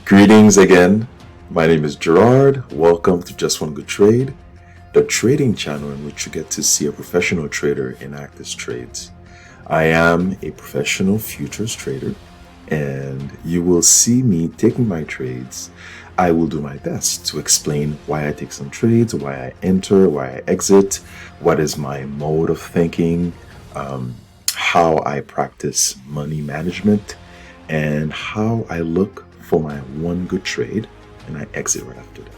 Greetings again. My name is Gerard. Welcome to Just One Good Trade, the trading channel in which you get to see a professional trader enact his trades. I am a professional futures trader, and you will see me taking my trades. I will do my best to explain why I take some trades, why I enter, why I exit, what is my mode of thinking, how I practice money management, and how I look for my one good trade and I exit right after that.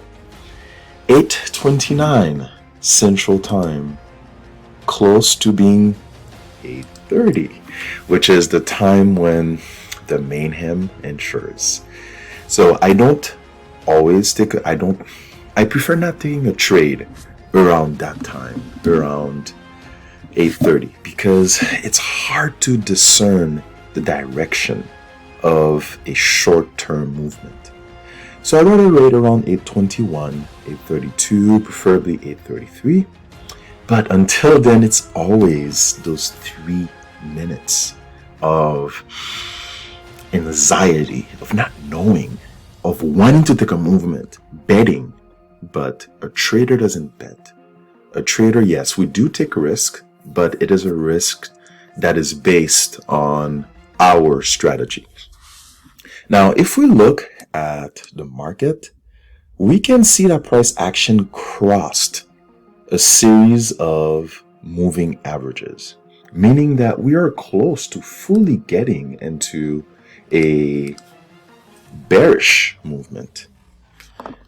8:29 Central Time, close to being 8:30, which is the time when the mayhem ensures. So I don't always take I prefer not taking a trade around that time, around 8:30, because it's hard to discern the direction of a short-term movement. So I rather wait around 8:21, 8:32, preferably 8:33. But until then, it's always those 3 minutes of anxiety, of not knowing, of wanting to take a movement, betting. But a trader doesn't bet. A trader, yes, we do take a risk, but it is a risk that is based on our strategy. Now, if we look at the market, we can see that price action crossed a series of moving averages, meaning that we are close to fully getting into a bearish movement.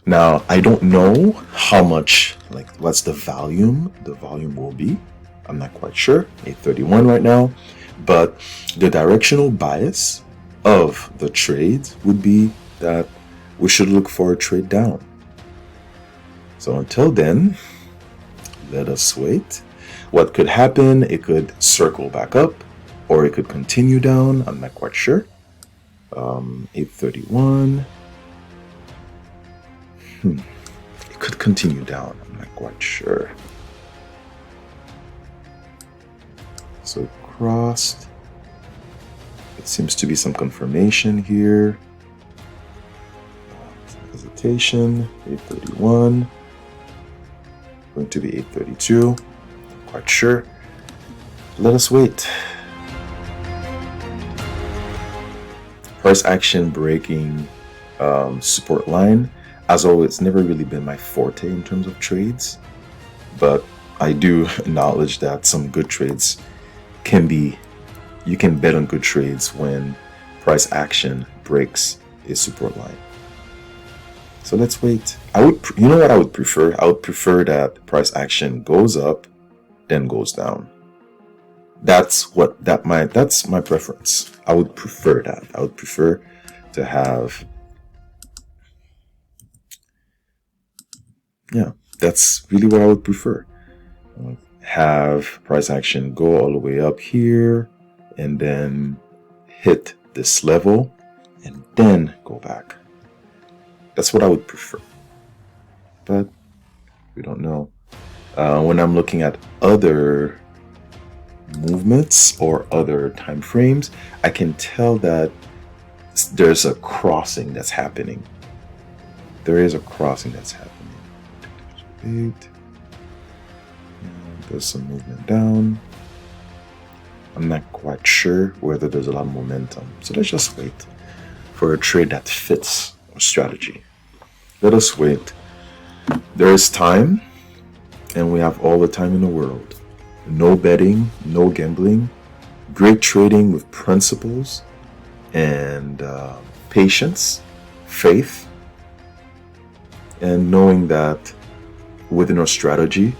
Now, I don't know how much, what's the volume will be. I'm not quite sure, 8:31 right now, but the directional bias of the trades would be that we should look for a trade down. So until then, let us wait. What could happen? It could circle back up, or it could continue down. I'm not quite sure. 8:31. It could continue down. I'm not quite sure. So crossed. It seems to be some confirmation here. Some hesitation. 8:31. Going to be 8:32. Not quite sure. Let us wait. Price action breaking support line. As always, it's never really been my forte in terms of trades, but I do acknowledge that some good trades you can bet on good trades when price action breaks a support line. So let's wait. You know what I would prefer? I would prefer that price action goes up, then goes down. That's my preference. I would prefer that. I would prefer to have, that's really what I would prefer. Have price action go all the way up here and then hit this level and then go back. That's what I would prefer. But we don't know. When I'm looking at other movements or other time frames, I can tell that there's a crossing that's happening. There is a crossing that's happening. There's some movement down. I'm not quite sure whether there's a lot of momentum. So let's just wait for a trade that fits our strategy. Let us wait. There is time, and we have all the time in the world. No betting, no gambling, great trading with principles and patience, faith, and knowing that within our strategy,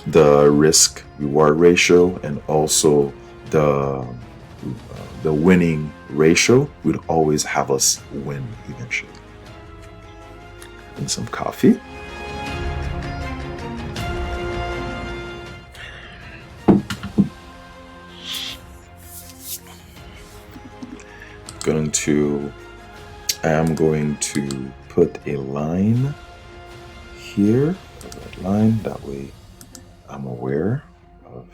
the risk reward ratio and also the winning ratio would always have us win eventually. And some coffee. I am going to put a line here, a red line, that way I'm aware of,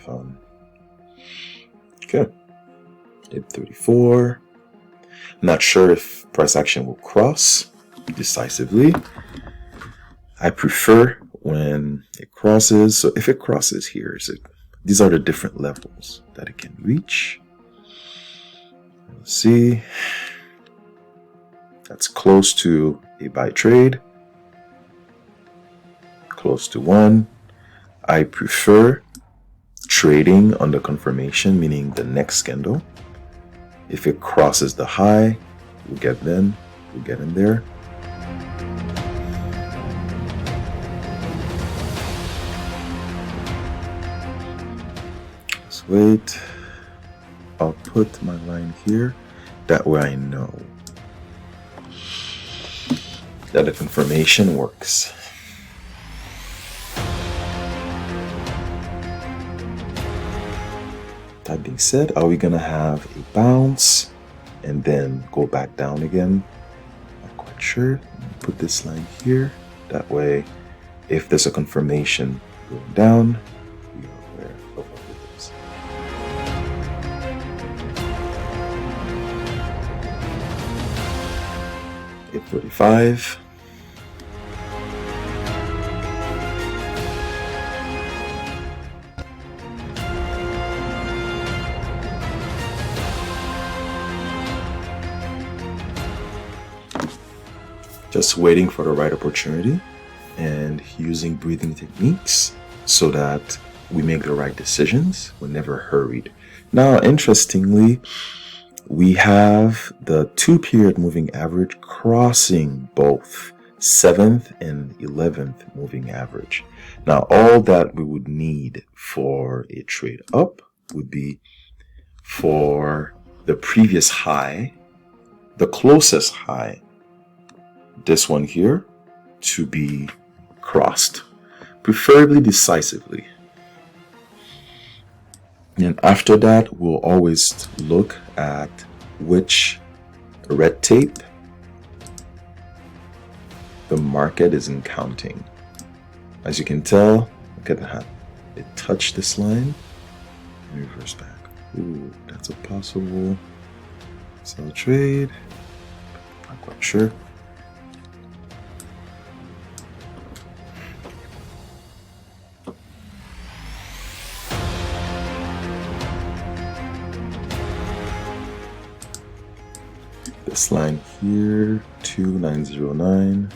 okay, 8:34. Not sure if price action will cross decisively. I prefer when it crosses. So if it crosses here, these are the different levels that it can reach. Let's see. That's close to a buy trade. Close to one. I prefer trading under confirmation, meaning the next candle. If it crosses the high, we'll get in there. Let's wait. I'll put my line here. That way I know that the confirmation works. That being said, are we gonna have a bounce and then go back down again? Not quite sure. Put this line here. That way, if there's a confirmation going down, we are aware of what it is. $8.45. Just waiting for the right opportunity and using breathing techniques so that we make the right decisions. We're never hurried. Now, interestingly, we have the 2-period moving average crossing both 7th and 11th moving average. Now, all that we would need for a trade up would be for the previous high, the closest high, this one here, to be crossed, preferably decisively. And after that, we'll always look at which red tape the market is counting. As you can tell, look at that. It touched this line and reverse back. Ooh, that's a possible sell trade. Not quite sure. This line here, 2909.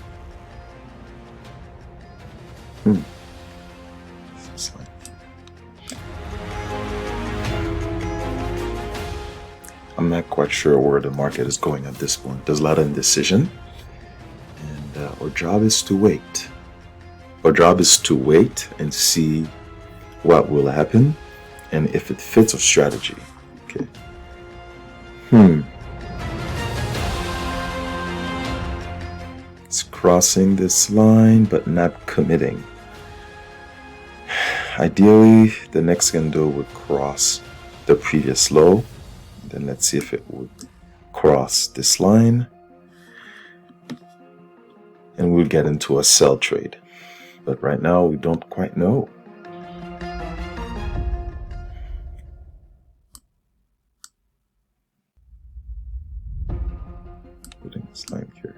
This line. I'm not quite sure where the market is going at this point. There's a lot of indecision, and our job is to wait. Our job is to wait and see what will happen and if it fits our strategy. Okay. It's crossing this line but not committing. Ideally, the next candle would cross the previous low. Then let's see if it would cross this line. And we'll get into a sell trade. But right now, we don't quite know. Putting this line here.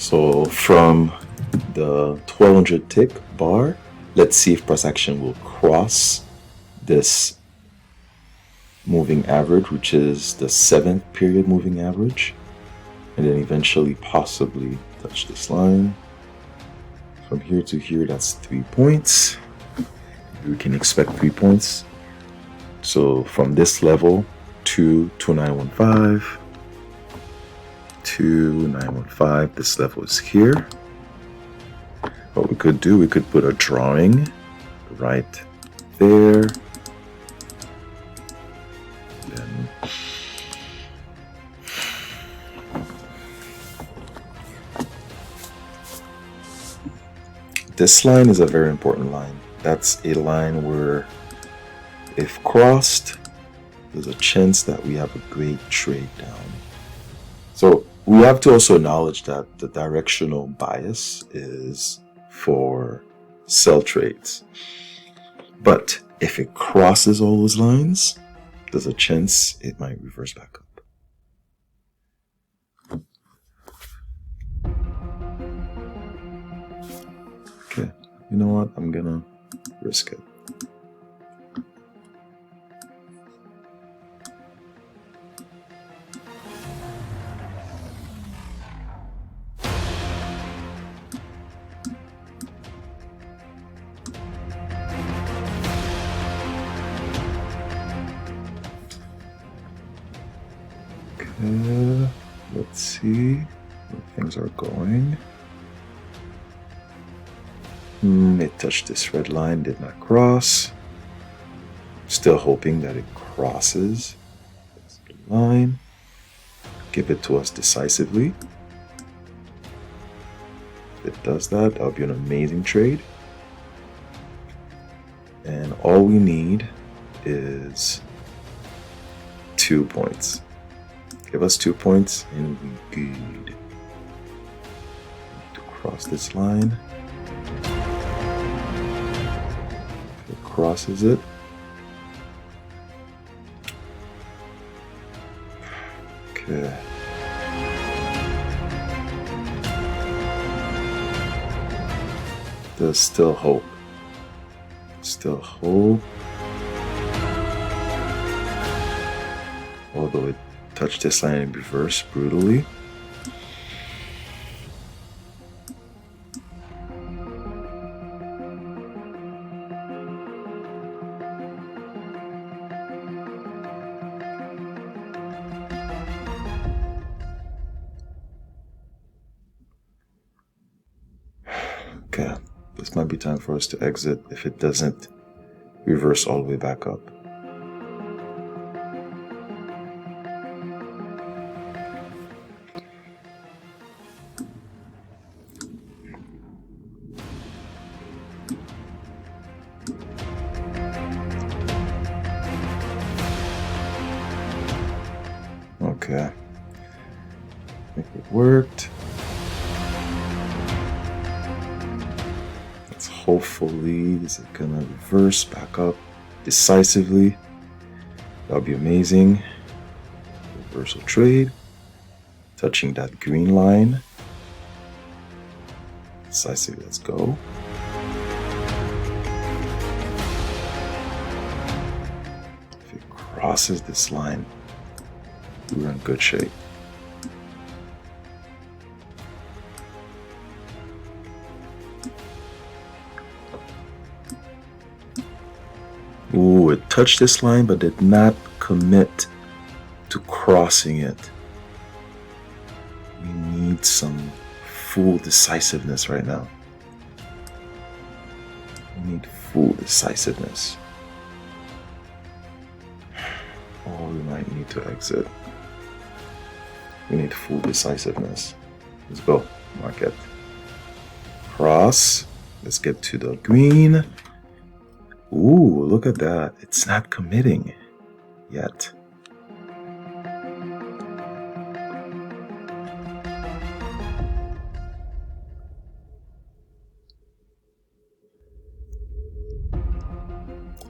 So from the 1200 tick bar, let's see if price action will cross this moving average, which is the 7th period moving average, and then eventually possibly touch this line. From here to here, that's 3 points. We can expect 3 points. So from this level to 2915, 2915, this level is here. What we could do, we could put a drawing right there. Then This line is a very important line. That's a line where if crossed, there's a chance that we have a great trade down. So we have to also acknowledge that the directional bias is for sell trades. But if it crosses all those lines, there's a chance it might reverse back up. Okay, you know what? I'm gonna risk it. Let's see where things are going. It touched this red line, did not cross. Still hoping that it crosses this line. Give it to us decisively. If it does that, that'll be an amazing trade. And all we need is 2 points. Give us 2 points and we're good. To cross this line. If it crosses it. Okay. There's still hope. Still hope. Although it touched this line in reverse brutally. Okay, this might be time for us to exit if it doesn't reverse all the way back up. Okay, I think it worked. Let's hopefully, is it gonna reverse back up decisively? That'll be amazing. Reversal trade, touching that green line. Decisively, let's go. If it crosses this line, we're in good shape. Ooh, it touched this line but did not commit to crossing it. We need some full decisiveness right now. We need full decisiveness. Or we might need to exit. We need full decisiveness. Let's go, market. Cross. Let's get to the green. Ooh, look at that. It's not committing yet.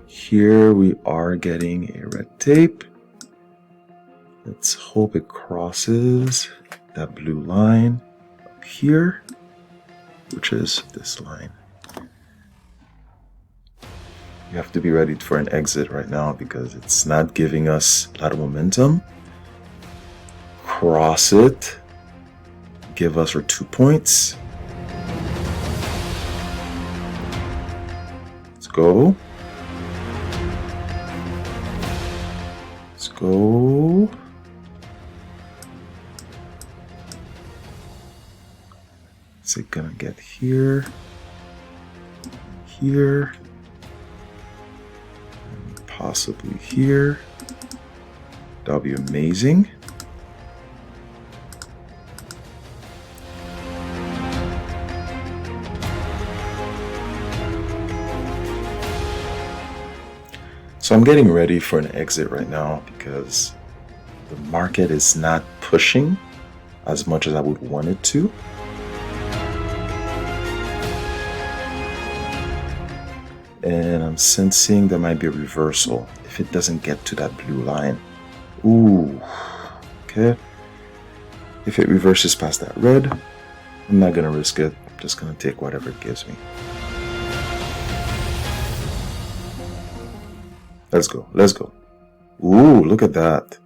Here we are getting a red tape. Let's hope it crosses that blue line up here, which is this line. You have to be ready for an exit right now because it's not giving us a lot of momentum. Cross it. Give us our 2 points. Let's go. Let's go. Is it gonna get here? Here? And possibly here. That'll be amazing. So I'm getting ready for an exit right now because the market is not pushing as much as I would want it to. And I'm sensing there might be a reversal if it doesn't get to that blue line. Ooh, okay. If it reverses past that red, I'm not gonna risk it. I'm just gonna take whatever it gives me. Let's go, let's go. Ooh, look at that.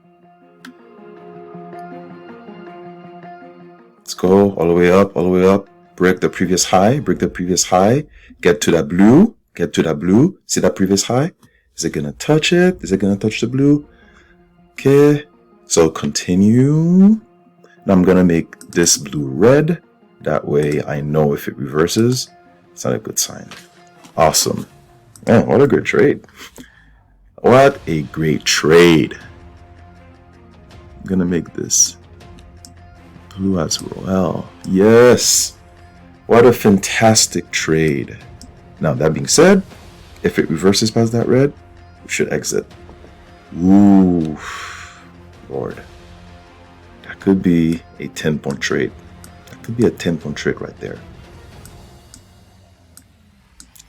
Let's go all the way up, all the way up. Break the previous high, break the previous high. Get to that blue, get to that blue. See that previous high? Is it gonna touch it? Is it gonna touch the blue? Okay, so continue. Now I'm gonna make this blue red. That way I know if it reverses, it's not a good sign. Awesome. Man, what a great trade. What a great trade. I'm gonna make this blue as well. Yes. What a fantastic trade. Now that being said, if it reverses past that red, we should exit. Ooh, Lord. That could be a 10-point trade. That could be a 10-point trade right there.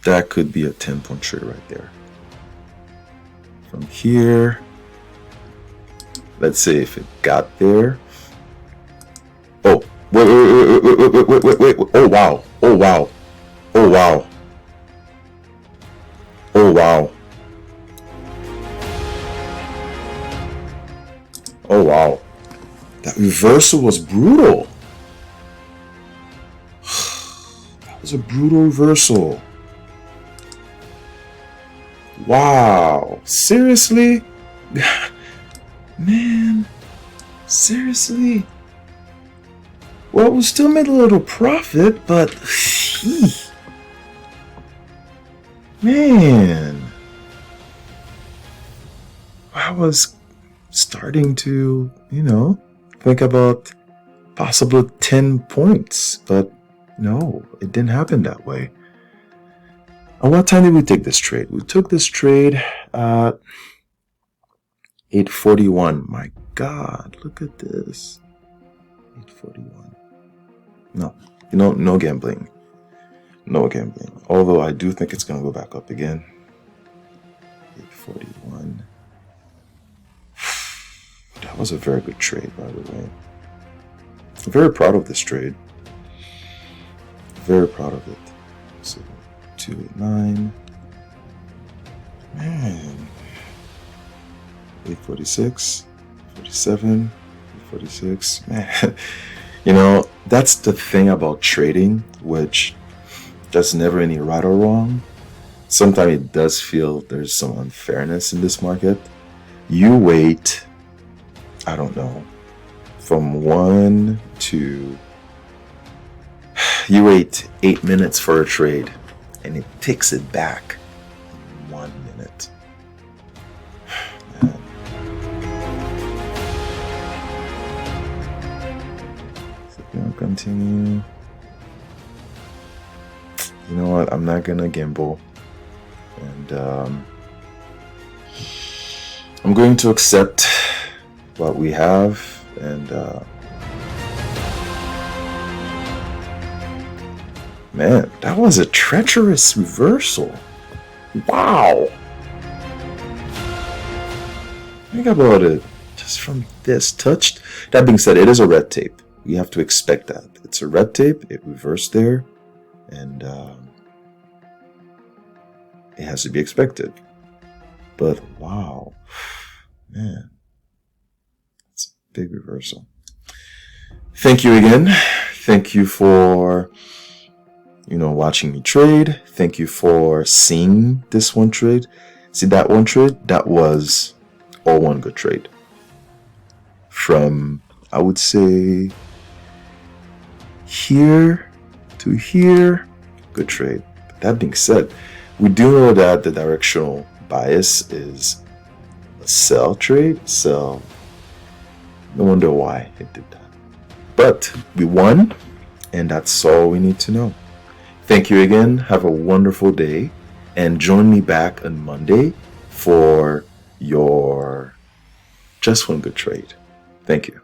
That could be a 10-point trade right there. From here, let's say if it got there. Oh, wait. Oh, wow. Oh, wow. Oh, wow. Oh, wow. Oh, wow. That reversal was brutal. That was a brutal reversal. Wow. Seriously? Man. Seriously? Well, we still made a little profit, but... Man. I was starting to, think about possible 10 points, but no, it didn't happen that way. At what time did we take this trade? We took this trade at 8:41. My God, look at this. 8:41. No, no gambling. No gambling. Although I do think it's going to go back up again. 8:41. That was a very good trade, by the way. I'm very proud of this trade. Very proud of it. So, 289. Man. 846. 47. 846. Man. That's the thing about trading, which there's never any right or wrong. Sometimes it does feel there's some unfairness in this market. You wait, I don't know, from 1 to... You wait 8 minutes for a trade, and it takes it back in 1 minute. Man. So we're gonna continue. You know what? I'm not gonna gamble, and I'm going to accept what we have, and man, that was a treacherous reversal. Wow. Think about it. Just from this touched. That being said, it is a red tape. We have to expect that. It's a red tape. It reversed there, and it has to be expected. But wow, man, it's a big reversal. Thank you again. Thank you for watching me trade. Thank you for seeing this one trade. See that one trade? That was all one good trade. From, I would say, here to here, good trade. But that being said, we do know that the directional bias is a sell trade. So no wonder why it did that. But we won, and that's all we need to know. Thank you again. Have a wonderful day, and join me back on Monday for your just one good trade. Thank you.